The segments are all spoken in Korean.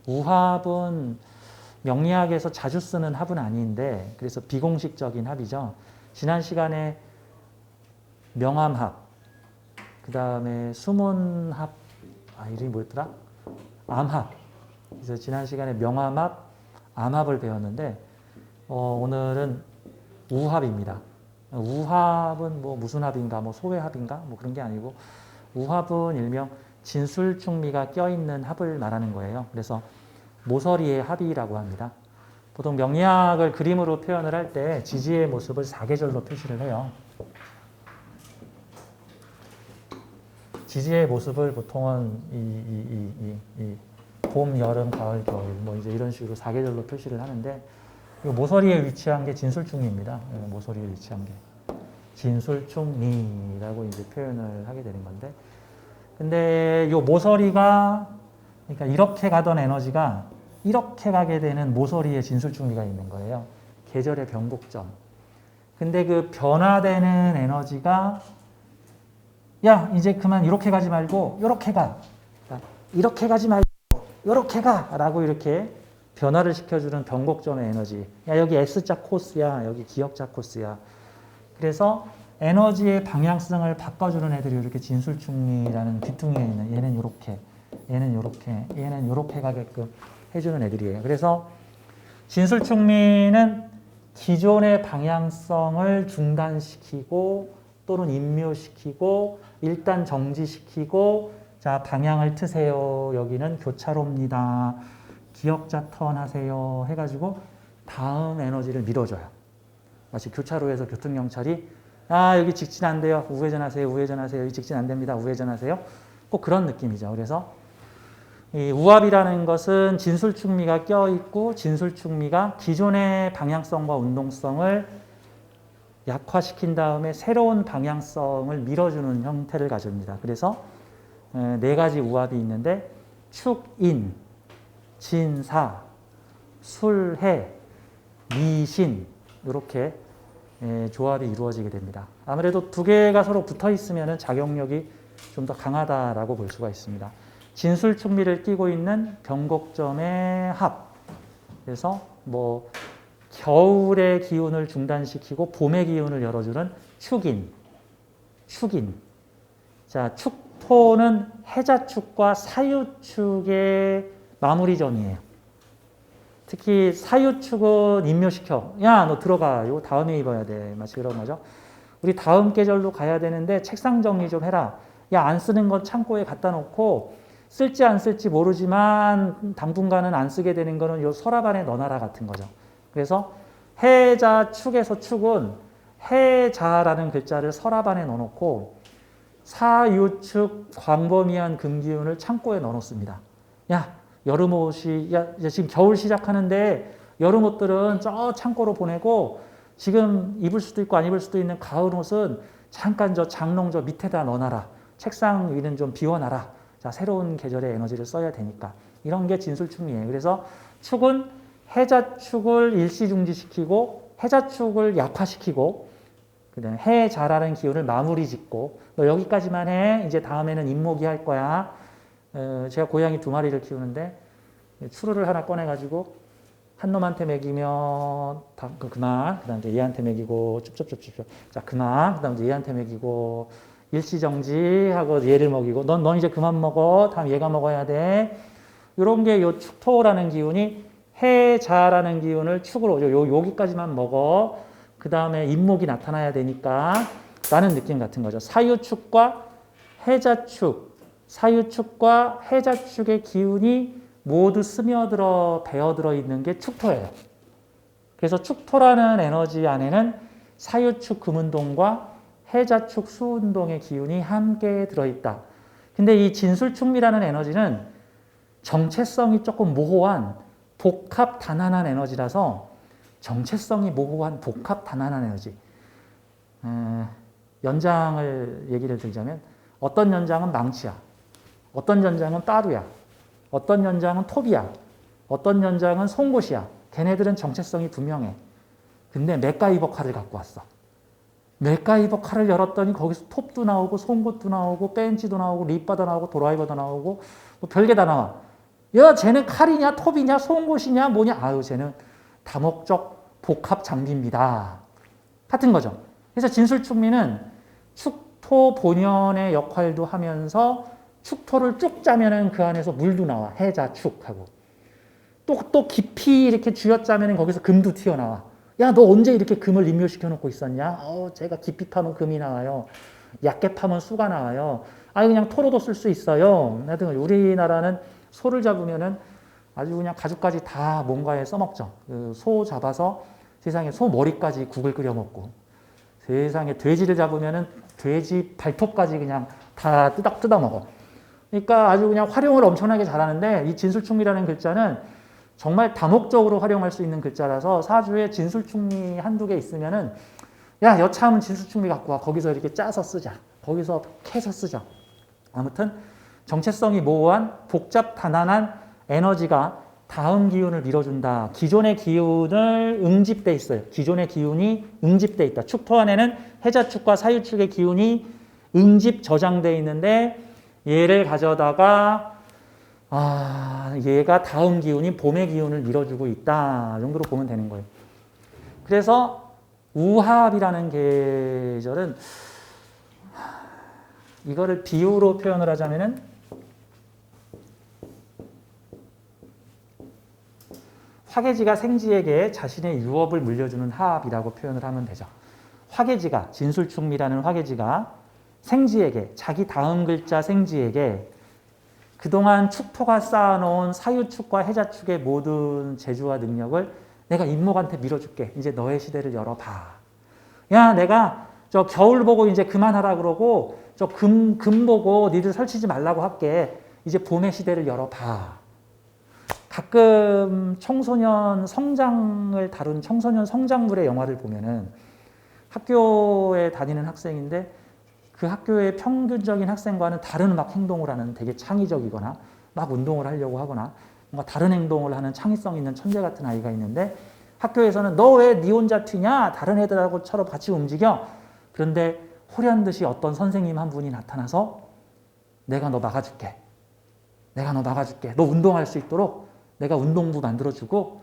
우합은 명리학에서 자주 쓰는 합은 아닌데 그래서 비공식적인 합이죠. 지난 시간에 명암합, 그 다음에 수문합, 이름이 뭐였더라? 암합. 그래서 지난 시간에 명암합, 암합을 배웠는데 오늘은 우합입니다. 우합은 뭐 무슨 합인가, 뭐 소외합인가, 뭐 그런 게 아니고 우합은 일명 진술충미가 껴있는 합을 말하는 거예요. 그래서 모서리의 합이라고 합니다. 보통 명리학을 그림으로 표현을 할 때 지지의 모습을 사계절로 표시를 해요. 지지의 모습을 보통은 봄, 여름, 가을, 겨울 뭐 이제 이런 식으로 사계절로 표시를 하는데 이 모서리에 위치한 게 진술충미입니다. 모서리에 위치한 게 진술충미라고 이제 표현을 하게 되는 건데, 근데 이 모서리가 그러니까 이렇게 가던 에너지가 이렇게 가게 되는 모서리에 진술충미가 있는 거예요. 계절의 변곡점. 근데 그 변화되는 에너지가 야 이제 그만 이렇게 가지 말고 이렇게 가. 이렇게 가지 말고 이렇게 가 라고 이렇게 변화를 시켜주는 변곡점의 에너지. 야 여기 S자 코스야. 여기 기역자 코스야. 그래서 에너지의 방향성을 바꿔주는 애들이 이렇게 진술충미라는 귀퉁이에 있는 얘는 이렇게 얘는 이렇게 얘는 이렇게 가게끔 해주는 애들이에요. 그래서 진술충미는 기존의 방향성을 중단시키고 또는 인묘시키고 일단 정지시키고 자 방향을 트세요. 여기는 교차로입니다. 기역자 턴 하세요. 해가지고 다음 에너지를 밀어줘요. 마치 교차로에서 교통경찰이 여기 직진 안 돼요. 우회전하세요. 우회전하세요. 여기 직진 안 됩니다. 우회전하세요. 꼭 그런 느낌이죠. 그래서 이 우합이라는 것은 진술충미가 껴있고 진술충미가 기존의 방향성과 운동성을 약화시킨 다음에 새로운 방향성을 밀어주는 형태를 가집니다. 그래서 네 가지 우합이 있는데 축인, 진사, 술해, 미신 이렇게 조합이 이루어지게 됩니다. 아무래도 두 개가 서로 붙어 있으면 작용력이 좀 더 강하다라고 볼 수가 있습니다. 진술충미를 띠고 있는 변곡점의 합. 그래서 뭐 겨울의 기운을 중단시키고 봄의 기운을 열어주는 축인. 자, 축토는 해자축과 사유축의 마무리점이에요. 특히 사유축은 인묘시켜. 야, 너 들어가. 이거 다음에 입어야 돼. 마치 그런 거죠. 우리 다음 계절로 가야 되는데 책상 정리 좀 해라. 야, 안 쓰는 건 창고에 갖다 놓고 쓸지 안 쓸지 모르지만 당분간은 안 쓰게 되는 거는 요 서랍 안에 넣어놔라 같은 거죠. 그래서 해자 축에서 축은 해자라는 글자를 서랍 안에 넣어놓고 사유축 광범위한 금기운을 창고에 넣어놓습니다. 야, 여름 옷이 지금 겨울 시작하는데 여름 옷들은 저 창고로 보내고 지금 입을 수도 있고 안 입을 수도 있는 가을 옷은 잠깐 저 장롱 저 밑에다 넣어놔라. 책상 위는 좀 비워놔라. 자, 새로운 계절의 에너지를 써야 되니까. 이런 게 진술축미예요. 그래서 축은 해자축을 일시중지시키고 해자축을 약화시키고 그다음에 해자라는 기운을 마무리 짓고 너 여기까지만 해. 이제 다음에는 임목이 할 거야. 제가 고양이 2마리를 키우는데 추루를 하나 꺼내가지고 한 놈한테 먹이면 그만. 그다음 이제 얘한테 먹이고 쭉쭉쭉쭉. 자 그만. 그다음 이제 얘한테 먹이고 일시정지하고 얘를 먹이고 넌 이제 그만 먹어. 다음 얘가 먹어야 돼. 이런 게 요 축토라는 기운이 해자라는 기운을 축으로 여기까지만 먹어. 그 다음에 임목이 나타나야 되니까 라는 느낌 같은 거죠. 사유축과 해자축, 사유축과 해자축의 기운이 모두 스며들어 배어들어 있는 게 축토예요. 그래서 축토라는 에너지 안에는 사유축 금운동과 해자축 수운동의 기운이 함께 들어있다. 근데 이 진술축미라는 에너지는 정체성이 조금 모호한 복합 단한한 에너지라서 정체성이 모호한 복합 단한한 에너지. 연장을 얘기를 들자면 어떤 연장은 망치야. 어떤 연장은 따루야. 어떤 연장은 톱이야. 어떤 연장은 송곳이야. 걔네들은 정체성이 분명해. 근데 맥가이버 칼을 갖고 왔어. 맥가이버 칼을 열었더니 거기서 톱도 나오고 송곳도 나오고 벤치도 나오고 립바도 나오고 드라이버도 나오고 뭐 별게 다 나와. 야, 쟤는 칼이냐 톱이냐 송곳이냐 뭐냐. 아유, 쟤는 다목적 복합 장비입니다. 같은 거죠. 그래서 진술축미는 축토 본연의 역할도 하면서 축토를 쭉 짜면은 그 안에서 물도 나와. 해자축하고. 또 깊이 이렇게 쥐어짜면은 거기서 금도 튀어나와. 야, 너 언제 이렇게 금을 임묘시켜 놓고 있었냐? 제가 깊이 파면 금이 나와요. 얕게 파면 수가 나와요. 그냥 토로도 쓸 수 있어요. 하여튼 우리나라는 소를 잡으면은 아주 그냥 가죽까지 다 뭔가에 써먹죠. 소 잡아서 세상에 소 머리까지 국을 끓여 먹고, 세상에 돼지를 잡으면은 돼지 발톱까지 그냥 다 뜯어 먹어. 그러니까 아주 그냥 활용을 엄청나게 잘하는데, 이 진술충미라는 글자는 정말 다목적으로 활용할 수 있는 글자라서 사주에 진술충미 한두 개 있으면은, 야, 여차하면 진술충미 갖고 와. 거기서 이렇게 짜서 쓰자. 거기서 캐서 쓰자. 아무튼 정체성이 모호한 복잡 단단한 에너지가 다음 기운을 밀어준다. 기존의 기운을 응집돼 있어요. 기존의 기운이 응집돼 있다. 축토 안에는 해자축과 사유축의 기운이 응집 저장돼 있는데, 얘를 가져다가 얘가 다음 기운인 봄의 기운을 밀어주고 있다 정도로 보면 되는 거예요. 그래서 우합이라는 계절은 이거를 비유로 표현을 하자면은 화개지가 생지에게 자신의 유업을 물려주는 합이라고 표현을 하면 되죠. 화개지가, 진술충미라는 화개지가 생지에게, 자기 다음 글자 생지에게 그동안 축토가 쌓아놓은 사유축과 해자축의 모든 재주와 능력을 내가 임목한테 밀어줄게. 이제 너의 시대를 열어봐. 야, 내가 저 겨울 보고 이제 그만하라 그러고 저 금 보고 니들 설치지 말라고 할게. 이제 봄의 시대를 열어봐. 가끔 청소년 성장을 다룬 청소년 성장물의 영화를 보면은 학교에 다니는 학생인데 그 학교의 평균적인 학생과는 다른 막 행동을 하는, 되게 창의적이거나 막 운동을 하려고 하거나 뭔가 다른 행동을 하는 창의성 있는 천재 같은 아이가 있는데, 학교에서는 너 왜 니 혼자 튀냐? 다른 애들하고처럼 같이 움직여. 그런데 호련듯이 어떤 선생님 한 분이 나타나서 내가 너 막아줄게. 내가 너 막아줄게. 너 운동할 수 있도록 내가 운동부 만들어주고,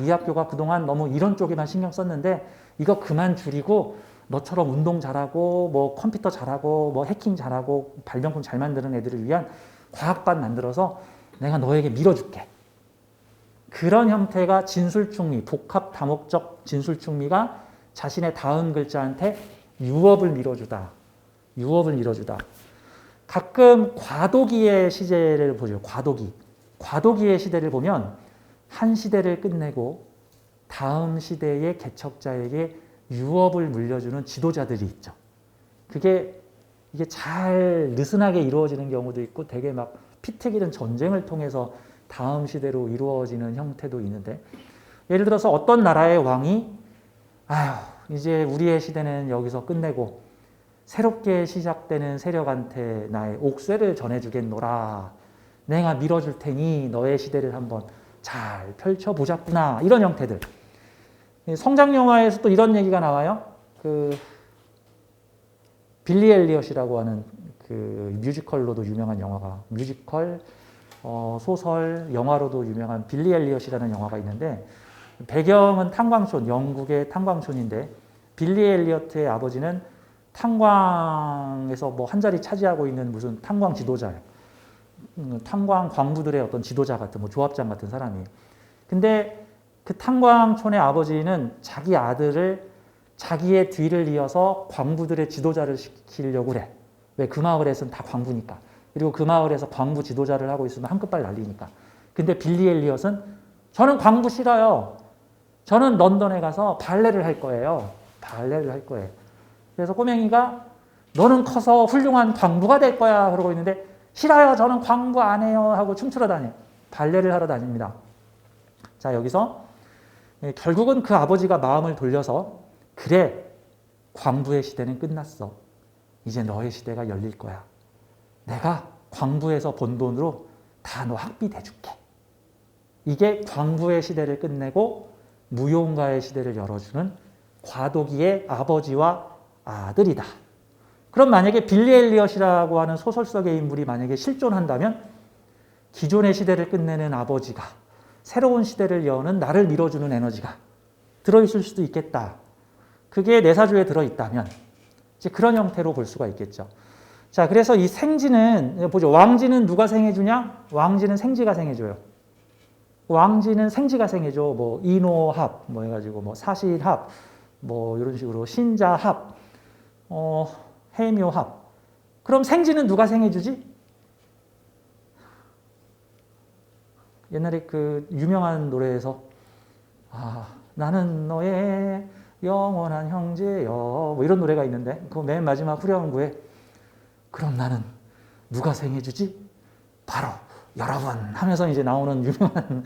이 학교가 그동안 너무 이런 쪽에만 신경 썼는데 이거 그만 줄이고 너처럼 운동 잘하고 뭐 컴퓨터 잘하고 뭐 해킹 잘하고 발명품 잘 만드는 애들을 위한 과학반 만들어서 내가 너에게 밀어줄게. 그런 형태가 진술충미, 복합 다목적 진술충미가 자신의 다음 글자한테 유업을 밀어주다. 유업을 밀어주다. 가끔 과도기의 시제를 보죠. 과도기의 시대를 보면 한 시대를 끝내고 다음 시대의 개척자에게 유업을 물려주는 지도자들이 있죠. 이게 잘 느슨하게 이루어지는 경우도 있고 되게 막 피튀기는 전쟁을 통해서 다음 시대로 이루어지는 형태도 있는데, 예를 들어서 어떤 나라의 왕이 이제 우리의 시대는 여기서 끝내고 새롭게 시작되는 세력한테 나의 옥쇠를 전해주겠노라. 내가 밀어줄 테니 너의 시대를 한번 잘 펼쳐보자꾸나. 이런 형태들. 성장 영화에서 또 이런 얘기가 나와요. 빌리 엘리엇이라고 하는 뮤지컬로도 유명한 영화가, 뮤지컬, 소설, 영화로도 유명한 빌리 엘리엇이라는 영화가 있는데, 배경은 탄광촌, 영국의 탄광촌인데, 빌리 엘리엇의 아버지는 탄광에서 뭐 한 자리 차지하고 있는 무슨 탄광 지도자예요. 탄광 광부들의 어떤 지도자 같은, 뭐 조합장 같은 사람이에요. 근데 그 탄광촌의 아버지는 자기 아들을 자기의 뒤를 이어서 광부들의 지도자를 시키려고 그래. 왜? 그 마을에서는 다 광부니까. 그리고 그 마을에서 광부 지도자를 하고 있으면 한 끝발 날리니까. 근데 빌리 엘리엇은 저는 광부 싫어요. 저는 런던에 가서 발레를 할 거예요. 발레를 할 거예요. 그래서 꼬맹이가 너는 커서 훌륭한 광부가 될 거야 그러고 있는데, 싫어요. 저는 광부 안 해요 하고 춤추러 다녀요. 발레를 하러 다닙니다. 자, 여기서 결국은 그 아버지가 마음을 돌려서, 그래, 광부의 시대는 끝났어. 이제 너의 시대가 열릴 거야. 내가 광부에서 번 돈으로 다 너 학비 대줄게. 이게 광부의 시대를 끝내고 무용가의 시대를 열어주는 과도기의 아버지와 아들이다. 그럼 만약에 빌리 엘리엇이라고 하는 소설 속의 인물이 만약에 실존한다면 기존의 시대를 끝내는 아버지가 새로운 시대를 여는 나를 밀어주는 에너지가 들어있을 수도 있겠다. 그게 내사주에 들어있다면 이제 그런 형태로 볼 수가 있겠죠. 자, 그래서 이 생지는 보죠. 왕지는 누가 생해주냐? 왕지는 생지가 생해줘요. 왕지는 생지가 생해줘. 뭐 인호합, 뭐 해가지고 뭐 사실합, 뭐 이런 식으로 신자합, 해묘합. 그럼 생지는 누가 생해주지? 옛날에 그 유명한 노래에서 나는 너의 영원한 형제여 뭐 이런 노래가 있는데 그 맨 마지막 후렴구에 그럼 나는 누가 생해주지? 바로 여러분 하면서 이제 나오는 유명한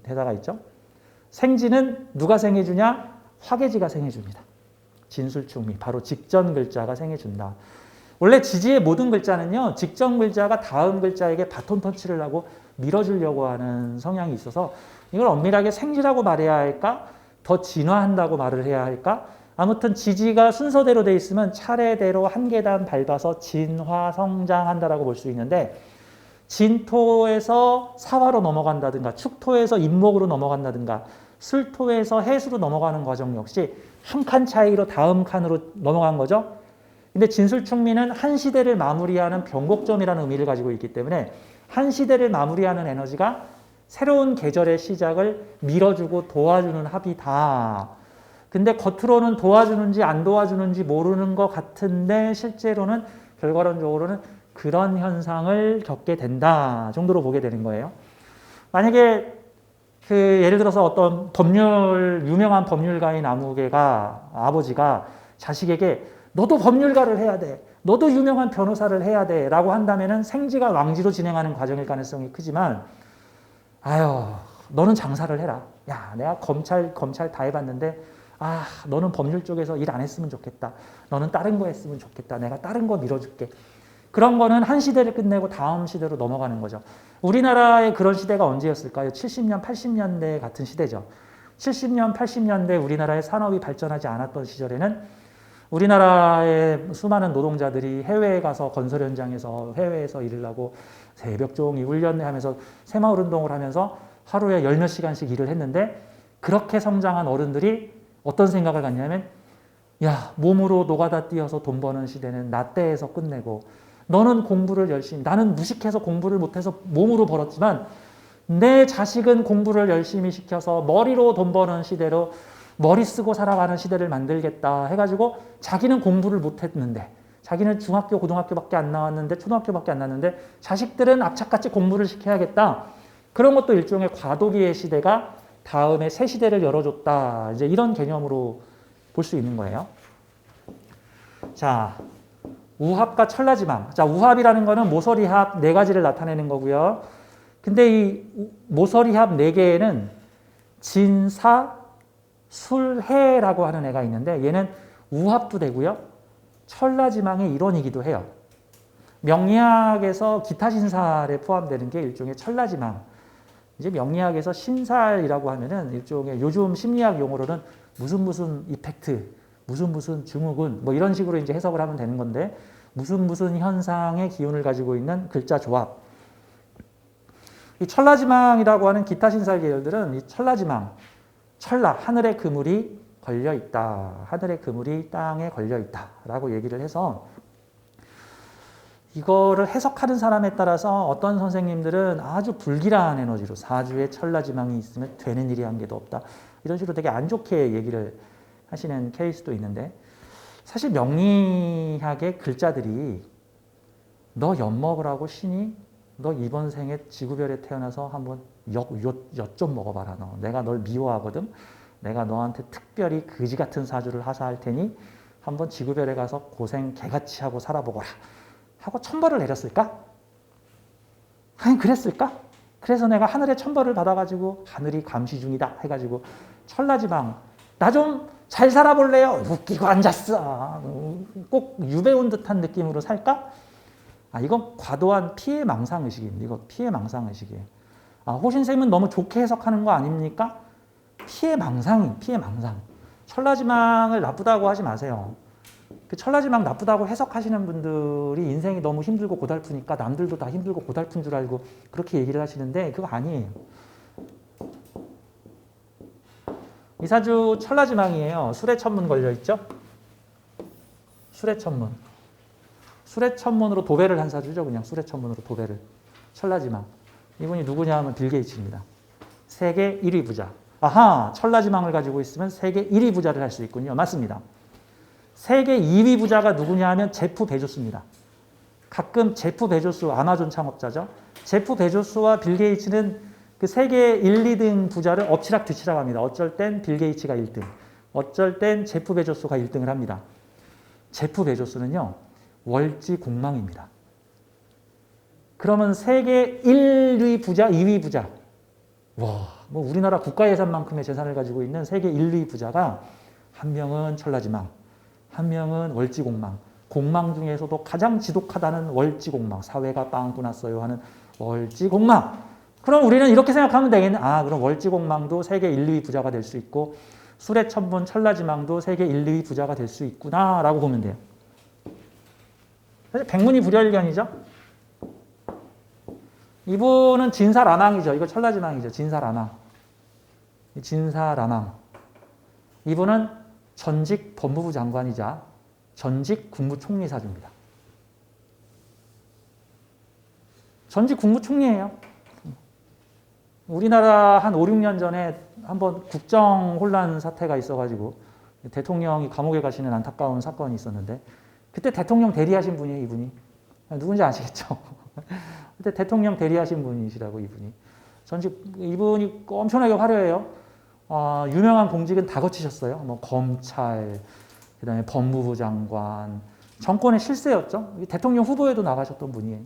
대사가 있죠. 생지는 누가 생해주냐? 화개지가 생해줍니다. 진술충미, 바로 직전 글자가 생해준다. 원래 지지의 모든 글자는요, 직전 글자가 다음 글자에게 바톤 터치를 하고 밀어주려고 하는 성향이 있어서 이걸 엄밀하게 생지라고 말해야 할까? 더 진화한다고 말을 해야 할까? 아무튼 지지가 순서대로 돼 있으면 차례대로 한 계단 밟아서 진화, 성장한다라고 볼 수 있는데 진토에서 사화로 넘어간다든가 축토에서 임목으로 넘어간다든가 술토에서 해수로 넘어가는 과정 역시 한 칸 차이로 다음 칸으로 넘어간 거죠. 근데 진술충미는 한 시대를 마무리하는 변곡점이라는 의미를 가지고 있기 때문에 한 시대를 마무리하는 에너지가 새로운 계절의 시작을 밀어주고 도와주는 합이다. 근데 겉으로는 도와주는지 안 도와주는지 모르는 것 같은데 실제로는 결과론적으로는 그런 현상을 겪게 된다 정도로 보게 되는 거예요. 만약에 예를 들어서 어떤 유명한 법률가인 아무개가 아버지가 자식에게 너도 법률가를 해야 돼. 너도 유명한 변호사를 해야 돼. 라고 한다면은 생지가 왕지로 진행하는 과정일 가능성이 크지만 너는 장사를 해라. 야, 내가 검찰 다 해봤는데 너는 법률 쪽에서 일 안 했으면 좋겠다. 너는 다른 거 했으면 좋겠다. 내가 다른 거 밀어줄게. 그런 거는 한 시대를 끝내고 다음 시대로 넘어가는 거죠. 우리나라의 그런 시대가 언제였을까요? 70년, 80년대 같은 시대죠. 70년, 80년대 우리나라의 산업이 발전하지 않았던 시절에는 우리나라의 수많은 노동자들이 해외에 가서 건설 현장에서 해외에서 일을 하고 새벽 종이 훈련을 하면서 새마을 운동을 하면서 하루에 열 몇 시간씩 일을 했는데 그렇게 성장한 어른들이 어떤 생각을 갖냐면 몸으로 노가다 뛰어서 돈 버는 시대는 나 때에서 끝내고 너는 공부를 열심히 나는 무식해서 공부를 못해서 몸으로 벌었지만 내 자식은 공부를 열심히 시켜서 머리로 돈 버는 시대로 머리 쓰고 살아가는 시대를 만들겠다 해가지고 자기는 공부를 못했는데 자기는 중학교, 고등학교밖에 안 나왔는데 초등학교밖에 안 나왔는데 자식들은 악착같이 공부를 시켜야겠다. 그런 것도 일종의 과도기의 시대가 다음에 새 시대를 열어줬다. 이제 이런 개념으로 볼 수 있는 거예요. 자, 우합과 천라지망. 자, 우합이라는 거는 모서리합 4가지를 나타내는 거고요. 근데 이 모서리합 4개에는 진사, 술해라고 하는 애가 있는데 얘는 우합도 되고요. 천라지망의 일원이기도 해요. 명리학에서 기타신살에 포함되는 게 일종의 천라지망. 이제 명리학에서 신살이라고 하면은 일종의 요즘 심리학 용어로는 무슨 이펙트, 무슨 증후군 뭐 이런 식으로 이제 해석을 하면 되는 건데 무슨 현상의 기운을 가지고 있는 글자 조합. 이 천라지망이라고 하는 기타신살 계열들은 이 천라지망, 천라, 하늘의 그물이 걸려 있다. 하늘의 그물이 땅에 걸려 있다. 라고 얘기를 해서 이거를 해석하는 사람에 따라서 어떤 선생님들은 아주 불길한 에너지로 사주에 천라지망이 있으면 되는 일이 한 개도 없다. 이런 식으로 되게 안 좋게 얘기를 하시는 케이스도 있는데 사실 명리학의 글자들이 너 엿먹으라고 신이 너 이번 생에 지구별에 태어나서 한번 엿 좀 먹어봐라. 너. 내가 널 미워하거든. 내가 너한테 특별히 그지 같은 사주를 하사할 테니 한번 지구별에 가서 고생 개같이 하고 살아보거라. 하고 천벌을 내렸을까? 아니 그랬을까? 그래서 내가 하늘의 천벌을 받아가지고 하늘이 감시 중이다 해가지고 천라지방 나 좀 잘 살아볼래요? 웃기고 앉았어. 꼭 유배온 듯한 느낌으로 살까? 이건 과도한 피해망상의식입니다. 이거 피해망상의식이에요. 호신쌤은 너무 좋게 해석하는 거 아닙니까? 피해망상. 천라지망을 나쁘다고 하지 마세요. 그 천라지망 나쁘다고 해석하시는 분들이 인생이 너무 힘들고 고달프니까 남들도 다 힘들고 고달픈 줄 알고 그렇게 얘기를 하시는데 그거 아니에요. 이 사주 천라지망이에요. 수레천문 걸려있죠? 수레천문. 수레천문으로 도배를 한 사주죠. 그냥 수레천문으로 도배를. 천라지망. 이분이 누구냐 하면 빌 게이츠입니다. 세계 1위 부자. 아하, 천라지망을 가지고 있으면 세계 1위 부자를 할 수 있군요. 맞습니다. 세계 2위 부자가 누구냐 하면 제프 베조스입니다. 가끔 제프 베조스, 아마존 창업자죠. 제프 베조스와 빌 게이츠는 그 세계 1, 2등 부자를 엎치락 뒤치락 합니다. 어쩔 땐 빌 게이츠가 1등, 어쩔 땐 제프 베조스가 1등을 합니다. 제프 베조스는요, 월지 공망입니다. 그러면 세계 1위 부자, 2위 부자. 와, 뭐 우리나라 국가 예산만큼의 재산을 가지고 있는 세계 1위 부자가 한 명은 천라지망, 한 명은 월지공망. 공망 중에서도 가장 지독하다는 월지공망. 사회가 빵꾸 났어요 하는 월지공망. 그럼 우리는 이렇게 생각하면 되겠네. 아, 그럼 월지공망도 세계 1, 2위 부자가 될 수 있고 수레천문 천라지망도 세계 1, 2위 부자가 될 수 있구나 라고 보면 돼요. 사실 백문이불여일견이죠. 이분은 진사란왕이죠. 이거 천라지망이죠. 진사란왕. 진사란왕. 이분은 전직 법무부 장관이자 전직 국무총리 사주입니다. 전직 국무총리예요. 우리나라 한 5, 6년 전에 한번 국정 혼란 사태가 있어가지고 대통령이 감옥에 가시는 안타까운 사건이 있었는데 그때 대통령 대리하신 분이에요, 이분이. 누군지 아시겠죠? 그때 대통령 대리하신 분이시라고, 이분이. 이분이 엄청나게 화려해요. 유명한 공직은 다 거치셨어요. 뭐 검찰, 그다음에 법무부 장관, 정권의 실세였죠. 대통령 후보에도 나가셨던 분이에요.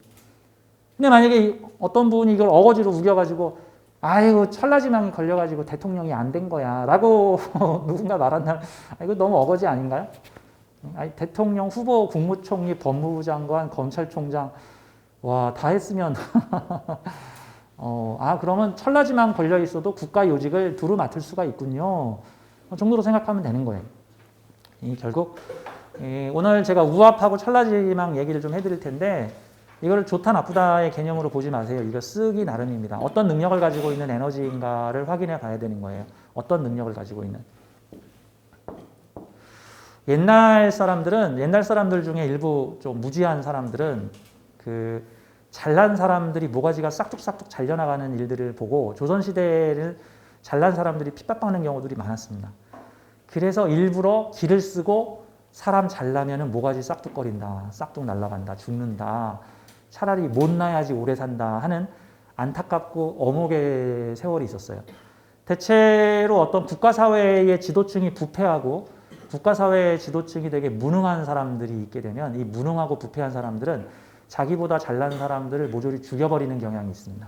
근데 만약에 어떤 분이 이걸 어거지로 우겨가지고 아이고 천라지망이 걸려가지고 대통령이 안 된 거야 라고 누군가 말한다면 이거 너무 어거지 아닌가요? 아니, 대통령 후보, 국무총리, 법무부 장관, 검찰총장 와, 다 했으면 그러면 천라지망 걸려 있어도 국가 요직을 두루 맡을 수가 있군요. 정도로 생각하면 되는 거예요. 결국 오늘 제가 우합하고 천라지망 얘기를 좀 해드릴 텐데 이걸 좋다 나쁘다의 개념으로 보지 마세요. 이거 쓰기 나름입니다. 어떤 능력을 가지고 있는 에너지인가를 확인해 봐야 되는 거예요. 어떤 능력을 가지고 있는. 옛날 사람들 중에 일부 좀 무지한 사람들은 그 잘난 사람들이 모가지가 싹둑싹둑 잘려나가는 일들을 보고 조선시대를 잘난 사람들이 핍박받는 경우들이 많았습니다. 그래서 일부러 기를 쓰고 사람 잘나면은 모가지 싹둑거린다, 싹둑 날아간다, 죽는다, 차라리 못나야지 오래 산다 하는 안타깝고 어목의 세월이 있었어요. 대체로 어떤 국가사회의 지도층이 부패하고 국가사회의 지도층이 되게 무능한 사람들이 있게 되면 이 무능하고 부패한 사람들은 자기보다 잘난 사람들을 모조리 죽여버리는 경향이 있습니다.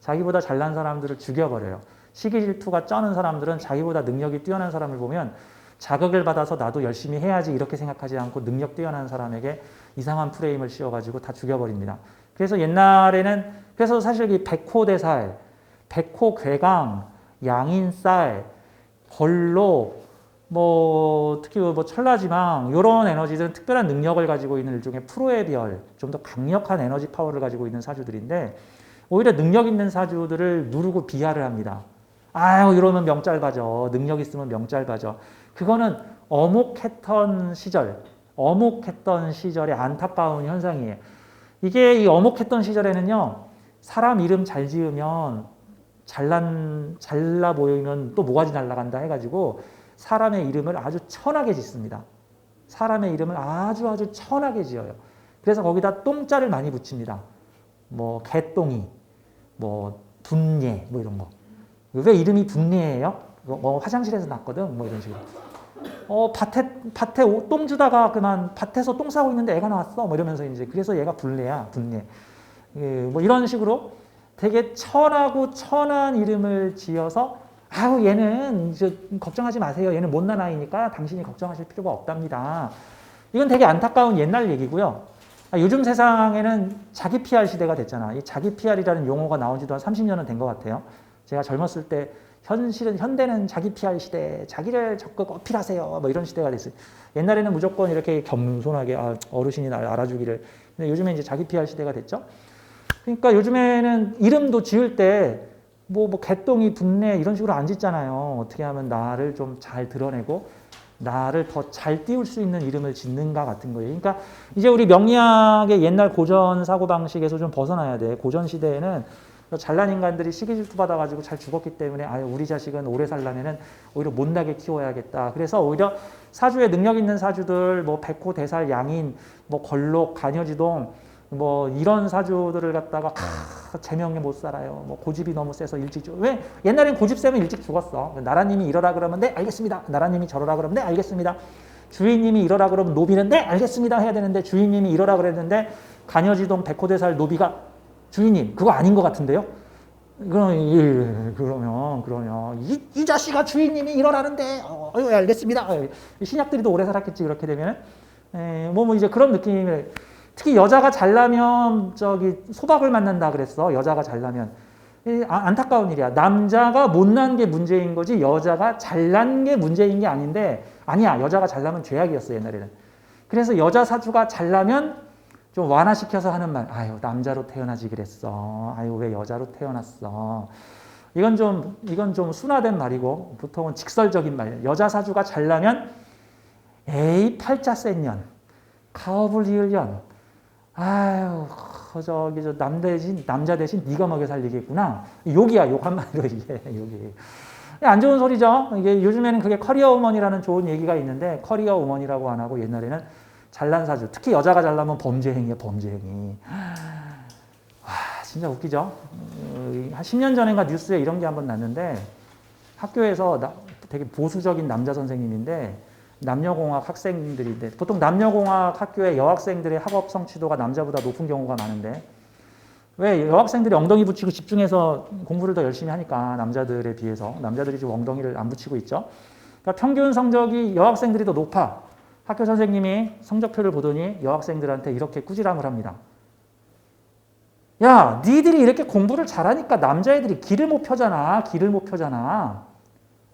자기보다 잘난 사람들을 죽여버려요. 시기질투가 쩌는 사람들은 자기보다 능력이 뛰어난 사람을 보면 자극을 받아서 나도 열심히 해야지 이렇게 생각하지 않고 능력 뛰어난 사람에게 이상한 프레임을 씌워가지고 다 죽여버립니다. 그래서 옛날에는 그래서 사실 이 백호대살, 백호괴강, 양인쌀, 벌로 특히 천라지망 이런 에너지들은 특별한 능력을 가지고 있는 일종의 프로의 별, 좀 더 강력한 에너지 파워를 가지고 있는 사주들인데 오히려 능력 있는 사주들을 누르고 비하를 합니다. 아유 이러면 명 짧아져. 능력 있으면 명 짧아져. 그거는 어목했던 시절의 안타까운 현상이에요. 이게 이 어목했던 시절에는요. 사람 이름 잘 지으면 잘나 보이면 또 모가지 날아간다 해가지고 사람의 이름을 아주 천하게 짓습니다. 사람의 이름을 아주 천하게 지어요. 그래서 거기다 똥자를 많이 붙입니다. 개똥이, 분예, 이런 거. 왜 이름이 분예예요? 화장실에서 났거든, 이런 식으로. 밭에 똥 주다가 그만 밭에서 똥 싸고 있는데 애가 나왔어, 이러면서 이제 그래서 얘가 분례야, 분예. 이런 식으로 되게 천하고 천한 이름을 지어서 얘는 걱정하지 마세요. 얘는 못난 아이니까 당신이 걱정하실 필요가 없답니다. 이건 되게 안타까운 옛날 얘기고요. 요즘 세상에는 자기 PR 시대가 됐잖아. 이 자기 PR이라는 용어가 나온 지도 한 30년은 된 것 같아요. 제가 젊었을 때 현실은 현대는 자기 PR 시대, 자기를 적극 어필하세요. 뭐 이런 시대가 됐어요. 옛날에는 무조건 이렇게 겸손하게 어르신이 날 알아주기를. 근데 요즘에 이제 자기 PR 시대가 됐죠. 그러니까 요즘에는 이름도 지을 때 뭐 개똥이 분내 이런 식으로 안 짓잖아요. 어떻게 하면 나를 좀 잘 드러내고 나를 더 잘 띄울 수 있는 이름을 짓는가 같은 거예요. 그러니까 이제 우리 명리학의 옛날 고전 사고방식에서 좀 벗어나야 돼. 고전 시대에는 잘난 인간들이 시기 질투 받아가지고 잘 죽었기 때문에 우리 자식은 오래 살려면은 오히려 못나게 키워야겠다. 그래서 오히려 사주에 능력 있는 사주들, 뭐 백호, 대살, 양인, 뭐 걸록, 간여지동, 뭐 이런 사주들을 갖다가 제명에 못 살아요. 뭐 고집이 너무 세서 일찍 죽어. 왜? 옛날엔 고집 세면 일찍 죽었어. 나라님이 이러라 그러면 네 알겠습니다. 나라님이 저러라 그러면 네 알겠습니다. 주인님이 이러라 그러면 노비는 네 알겠습니다 해야 되는데 주인님이 이러라 그랬는데 간여지동, 백호대살, 노비가 주인님 그거 아닌 것 같은데요? 그러면 이 자식아 주인님이 이러라는데 알겠습니다. 신약들이도 오래 살았겠지 그렇게 되면은 뭐 이제 그런 느낌을. 특히 여자가 잘나면 소박을 만난다 그랬어. 여자가 잘나면. 안타까운 일이야. 남자가 못난 게 문제인 거지 여자가 잘난 게 문제인 게 아닌데 아니야. 여자가 잘나면 죄악이었어 옛날에는. 그래서 여자 사주가 잘나면 좀 완화시켜서 하는 말. 아유 남자로 태어나지 그랬어. 아유 왜 여자로 태어났어. 이건 좀 순화된 말이고 보통은 직설적인 말. 여자 사주가 잘나면 에이 팔자 센 년. 가업을 이을 년. 아유, 남자 대신 네가 먹여 살리겠구나. 욕이야, 욕 한마디로 이게, 욕이. 안 좋은 소리죠. 이게 요즘에는 그게 커리어 우먼이라는 좋은 얘기가 있는데, 커리어 우먼이라고 안 하고 옛날에는 잘난 사주. 특히 여자가 잘나면 범죄 행위야, 범죄 행위. 와, 진짜 웃기죠? 한 10년 전인가 뉴스에 이런 게 한번 났는데, 학교에서 되게 보수적인 남자 선생님인데, 남녀공학 학생들인데 보통 남녀공학 학교의 여학생들의 학업 성취도가 남자보다 높은 경우가 많은데 왜 여학생들이 엉덩이 붙이고 집중해서 공부를 더 열심히 하니까 남자들에 비해서 남자들이 좀 엉덩이를 안 붙이고 있죠. 그러니까 평균 성적이 여학생들이 더 높아. 학교 선생님이 성적표를 보더니 여학생들한테 이렇게 꾸지람을 합니다. 야, 니들이 이렇게 공부를 잘하니까 남자애들이 길을 못 펴잖아. 길을 못 펴잖아.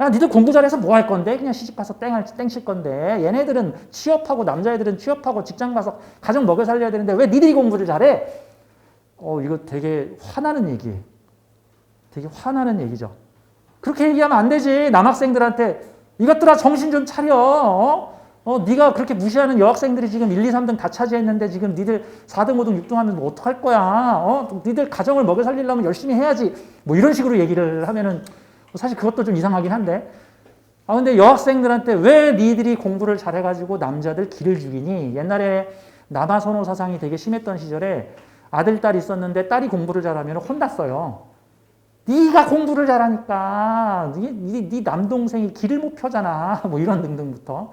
야, 니들 공부 잘해서 뭐 할 건데? 그냥 시집가서 땡칠 건데. 얘네들은 취업하고, 남자애들은 취업하고, 직장 가서 가정 먹여 살려야 되는데, 왜 니들이 공부를 잘해? 이거 되게 화나는 얘기. 되게 화나는 얘기죠. 그렇게 얘기하면 안 되지. 남학생들한테. 이것들아, 정신 좀 차려. 네가 그렇게 무시하는 여학생들이 지금 1, 2, 3등 다 차지했는데, 지금 니들 4등, 5등, 6등 하면 뭐 어떡할 거야? 니들 가정을 먹여 살리려면 열심히 해야지. 뭐 이런 식으로 얘기를 하면은, 사실 그것도 좀 이상하긴 한데 근데 여학생들한테 왜 니들이 공부를 잘해가지고 남자들 기를 죽이니? 옛날에 남아선호 사상이 되게 심했던 시절에 아들, 딸 있었는데 딸이 공부를 잘하면 혼났어요. 네가 공부를 잘하니까 네 남동생이 길을 못 펴잖아. 뭐 이런 등등부터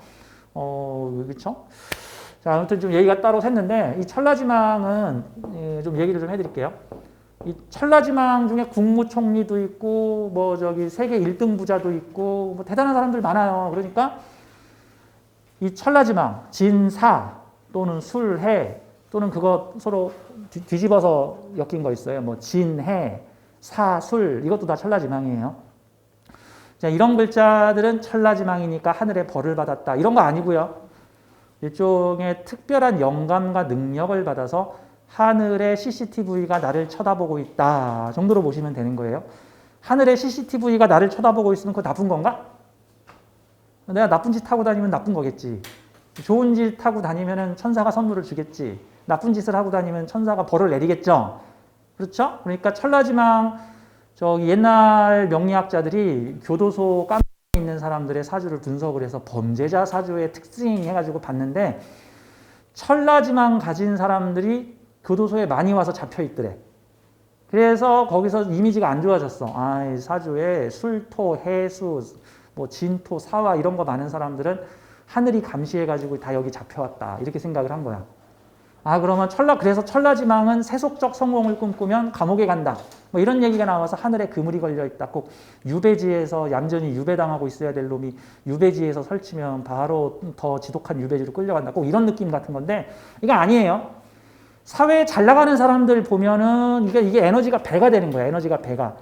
그렇죠? 자, 아무튼 좀 얘기가 따로 샜는데 이 천라지망은 좀 얘기를 좀 해드릴게요. 이 천라지망 중에 국무총리도 있고 세계 1등 부자도 있고 대단한 사람들 많아요. 그러니까 이 천라지망 진사 또는 술해 또는 그거 서로 뒤집어서 엮인 거 있어요. 진해 사술 이것도 다 천라지망이에요. 자, 이런 글자들은 천라지망이니까 하늘에 벌을 받았다 이런 거 아니고요. 일종의 특별한 영감과 능력을 받아서 하늘의 CCTV가 나를 쳐다보고 있다 정도로 보시면 되는 거예요. 하늘의 CCTV가 나를 쳐다보고 있으면 그거 나쁜 건가? 내가 나쁜 짓 하고 다니면 나쁜 거겠지. 좋은 짓 하고 다니면 천사가 선물을 주겠지. 나쁜 짓을 하고 다니면 천사가 벌을 내리겠죠. 그렇죠? 그러니까 천라지망 옛날 명리학자들이 교도소 깜에 있는 사람들의 사주를 분석을 해서 범죄자 사주의 특징 해가지고 봤는데 천라지망 가진 사람들이 교도소에 많이 와서 잡혀 있더래. 그래서 거기서 이미지가 안 좋아졌어. 사주에 술토, 해수, 진토, 사화 이런 거 많은 사람들은 하늘이 감시해가지고 다 여기 잡혀왔다. 이렇게 생각을 한 거야. 그러면 그래서 천라지망은 세속적 성공을 꿈꾸면 감옥에 간다. 이런 얘기가 나와서 하늘에 그물이 걸려있다. 꼭 유배지에서 얌전히 유배당하고 있어야 될 놈이 유배지에서 설치면 바로 더 지독한 유배지로 끌려간다. 꼭 이런 느낌 같은 건데 이게 아니에요. 사회에 잘 나가는 사람들 보면은 이게 에너지가 배가 되는 거야. 에너지가 배가.